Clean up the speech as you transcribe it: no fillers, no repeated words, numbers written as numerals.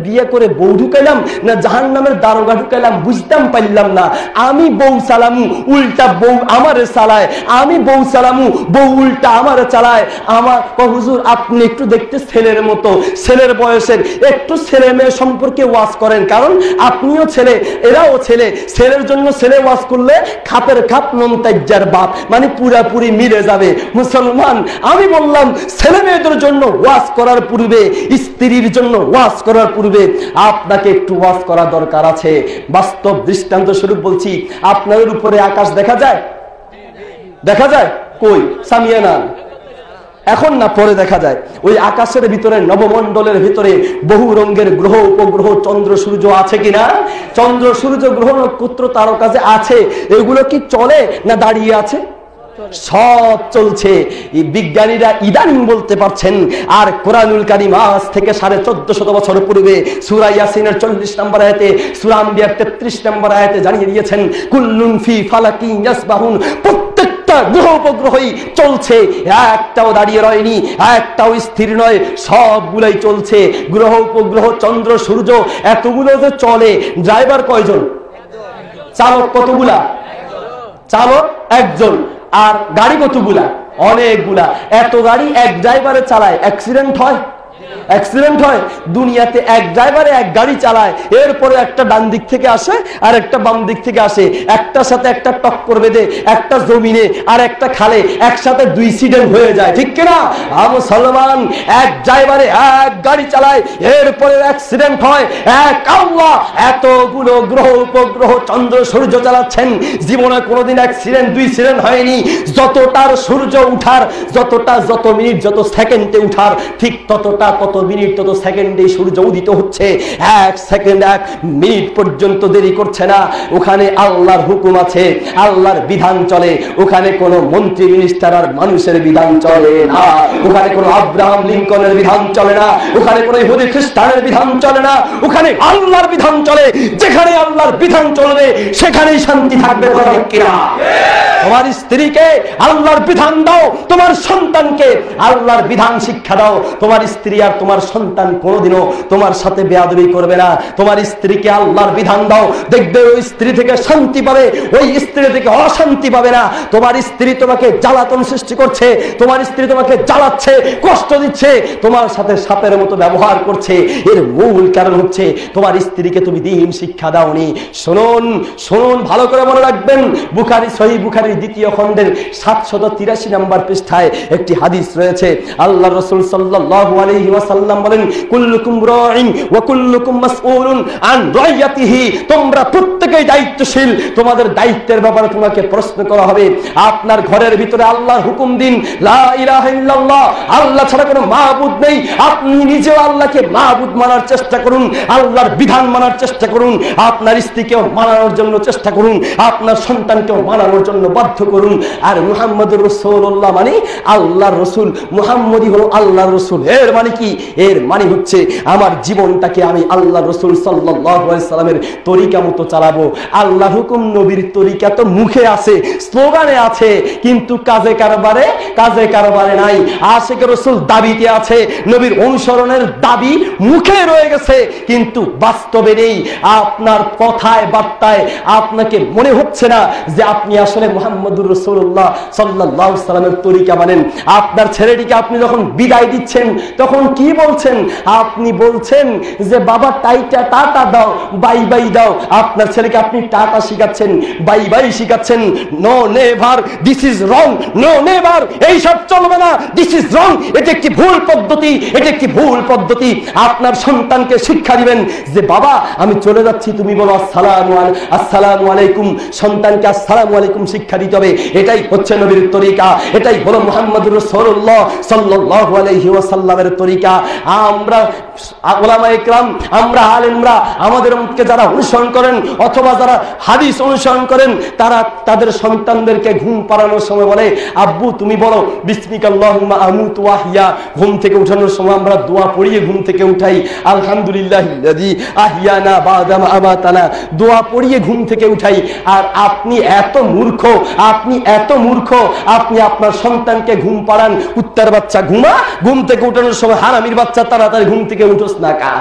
বিয়ে করে বউ ঢুকাইলাম না জাহান্নামের দারোগা ঢুকাইলাম বুঝতাম পারলাম না। আমি বউ চালামু, উল্টা বউ আমারে চালায়, আমি বউ চালামু, বউ উল্টা আমারে চালায়। আমার হুজুর আপনি একটু দেখতে ছেলের মতো, ছেলের বয়সের, একটু ছেলে মেয়ে সম্পর্কে ওয়াজ করেন, কারণ আপনিও ছেলে এরাও ছেলে, ছেলের জন্য ছেলে ওয়াজ করলে খাপের খাপ মমতাজ্জার বাপ, মানে পুরাপুরি মিলে যাবে। মুসলমান আমি বললাম ছেলে মেয়েদের জন্য ওয়াজ করার পূর্বে, স্ত্রীর জন্য ওয়াজ করার পূর্বে আপনাকে একটু ওয়াজ করা দরকার আছে। বাস্তব দৃষ্টান্ত স্বরূপ বলছি, আপনাদের উপরে আকাশ দেখা যায়? দেখা যায়? কই সামিয়ানা এখন না, পরে দেখা যায়। ওই আকাশের ভিতরে, নবমণ্ডলের ভিতরে বহু রঙের গ্রহ উপগ্রহ চন্দ্র সূর্য আছে কিনা? চন্দ্র সূর্য গ্রহ নক্ষত্র তারকা যে আছে, এগুলো কি চলে না দাঁড়িয়ে আছে? সব চলছে। বিজ্ঞানীরা ইদানিং বলতে পারছেন। আর কোরআনুল কারীম আজ থেকে 1450 বছর পূর্বে সূরা ইয়াসিনের 40 নম্বর আয়াতে, সূরা আম্বিয়ার 33 নম্বর আয়াতে জানিয়ে দিয়েছেন কুল্লুন ফি ফালাকিন ইয়াসবাহুন। প্রত্যেকটা গ্রহ উপগ্রহই চলছে, একটাও দাঁড়িয়ে রয়নি, একটাও স্থির নয়, সবগুলাই চলছে। গ্রহ উপগ্রহ চন্দ্র সূর্য এতগুলো যে চলে, ড্রাইভার কয়জন? চালক কতগুলা? চালক একজন। আর গাড়ি কতগুলা? অনেকগুলা। এত গাড়ি এক ড্রাইভারে চালায়, অ্যাক্সিডেন্ট হয়? অ্যাক্সিডেন্ট হয়। দুনিয়াতে এক ড্রাইভারে এক গাড়ি চালায়, এরপরে একটা ডান দিক থেকে আসে আর একটা বাম দিক থেকে আসে, একটার সাথে একটা টক্কর বেঁধে, একটা জমিনে আর একটা খালে একসাথে 2 অ্যাক্সিডেন্ট হয়ে যায়, ঠিক কিনা? মুসলমান এক ড্রাইভারে এক গাড়ি চালায়, এরপরে অ্যাক্সিডেন্ট হয়। এক আল্লাহ এতগুলো গ্রহ উপগ্রহ চন্দ্র সূর্য চালাচ্ছেন, জীবনে কোনোদিন অ্যাক্সিডেন্ট 2 অ্যাক্সিডেন্ট হয়নি। যতটার সূর্য উঠার, যত মিনিট যত সেকেন্ডে উঠার, ঠিক ততটা কত মিনিট তত সেকেন্ডে সূর্য উদিত হচ্ছে। 1 সেকেন্ড 1 মিনিট পর্যন্ত দেরি করছে না। ওখানে আল্লাহর হুকুম আছে, আল্লাহর বিধান চলে। ওখানে কোনো মন্ত্রী মিনিস্টার আর মানুষের বিধান চলে না। ওখানে কোনো আব্রাহাম লিঙ্কনের বিধান চলে না। ওখানে কোনো ইহুদি খ্রিস্টানের বিধান চলে না। ওখানে আল্লাহর বিধান চলে। যেখানে আল্লাহর বিধান চলবে সেখানেই শান্তি থাকবে। তোমার স্ত্রীকে আল্লাহর বিধান দাও, তোমার সন্তানকে আল্লাহর বিধান শিক্ষা দাও। তোমার স্ত্রী আর তোমার সন্তান কোনোদিনও তোমার সাথে বেয়াদবি করবে না। তোমার স্ত্রীকে আল্লাহর বিধান দাও, দেখবে ওই স্ত্রী থেকে শান্তি পাবে, ওই স্ত্রী থেকে অশান্তি পাবে না। তোমার স্ত্রী তোমাকে জ্বালাতন সৃষ্টি করছে, তোমার স্ত্রী তোমাকে জ্বালাচ্ছে, কষ্ট দিচ্ছে, তোমার সাথে সাপের মতো ব্যবহার করছে, এর মূল কারণ হচ্ছে তোমার স্ত্রীকে তুমি দ্বীন শিক্ষা দাওনি। শুনুন শুনুন, ভালো করে মনে রাখবেন। বুখারী, সহিহ বুখারীর 2য় খণ্ডের 783 নম্বর পৃষ্ঠায় একটি হাদিস রয়েছে। আল্লাহর রাসূল সাল্লাল্লাহু আলাইহি ওয়াসাল্লাম বলেন, কুল্লুকুম রাঈন ওয়া কুল্লুকুম মাসউলুন আন রাইয়াতিহি। তোমরা প্রত্যেকেই দায়িত্বশীল, তোমাদের দায়িত্বের ব্যাপারে তোমাকে প্রশ্ন করা হবে। আপনার ঘরের ভিতরে আল্লাহর হুকুম দিন, লা ইলাহা ইল্লাল্লাহ, আল্লাহ ছাড়া কোনো মাবুদ নেই। আপনি নিজেও আল্লাহকে মাবুদ মানার চেষ্টা করুন, আল্লাহর বিধান মানার চেষ্টা করুন, আপনার স্ত্রীকেও মানানোর জন্য চেষ্টা করুন, আপনার সন্তানকেও মানানোর জন্য বাধ্য করুন। আর মুহাম্মদুর রাসূলুল্লাহ মানে আল্লাহর রাসূল, মুহাম্মদই হলো আল্লাহর রাসূল। এর মানে কি? এর মানে হচ্ছে আমার জীবনটাকে আমি আল্লাহর রাসূল সাল্লাল্লাহু আলাইহি সাল্লামের তরিকা মতো চালাবো। আল্লাহর হুকুম নবীর তরিকা তো মুখে আছে, স্লোগানে আছে, কিন্তু কাজে কারবারে নাই। আশিক রাসূল দাবিতে আছে, নবীর অনুসরণের দাবি মুখে রয়ে গেছে, কিন্তু বাস্তবে নেই। আপনার কথায় বার্তায় আপনাকে মনে হচ্ছে না যে আপনি আসলে মুহাম্মদুর রাসূলুল্লাহ সাল্লাল্লাহু আলাইহি সাল্লামের তরিকা মানেন। আপনার ছেলেটিকে আপনি যখন বিদায় দিচ্ছেন তখন কি বলছেন? আপনি বলছেন যে বাবা টাটা দাও, বাই বাই দাও। আপনার ছেলেকে আপনি টাটা শিখাচ্ছেন, বাই বাই শিখাচ্ছেন। No never, this is wrong, no never, এই সব চলবে না, দিস ইজ রং, এটা একটি ভুল পদ্ধতি, এটা একটি ভুল পদ্ধতি। আপনার সন্তানকে শিক্ষা দিবেন যে বাবা আমি চলে যাচ্ছি, তুমি বলো আসসালামু আলাইকুম। সন্তানকে আসসালামু আলাইকুম শিক্ষা দিতে হবে। এটাই হচ্ছে নবীর তরিকা, এটাই হলো মুহাম্মদুর রাসূলুল্লাহ সাল্লাল্লাহু আলাইহি ওয়াসাল্লামের তরিকা। আমরা উলামায়ে কেরাম, আমরা আলেমরা, আমাদেরকে যারা অনুসরণ করেন অথবা যারা হাদিস অনুসরণ করেন, তারা তাদের সন্তানদেরকে ঘুম পাড়ানোর সময় বলে, আব্বু তুমি বলো বিসমিকাল্লাহুম্মা আমুতু ওয়া আহইয়া। ঘুম থেকে উঠানোর সময় আমরা দোয়া পড়িয়ে ঘুম থেকে উঠাই, আলহামদুলিল্লাহিল্লাযী আহইয়ানা বা'দা মা আমাতানা, দোয়া পড়িয়ে ঘুম থেকে উঠাই। আর আপনি এত মূর্খ, আপনি আপনার সন্তানকে ঘুম পাড়ান, কুত্তার বাচ্চা ঘুমা, ঘুম থেকে উঠানোর সময় হারামির বাচ্চা তাড়াতাড়ি ঘুম থেকে উঠোস না কা।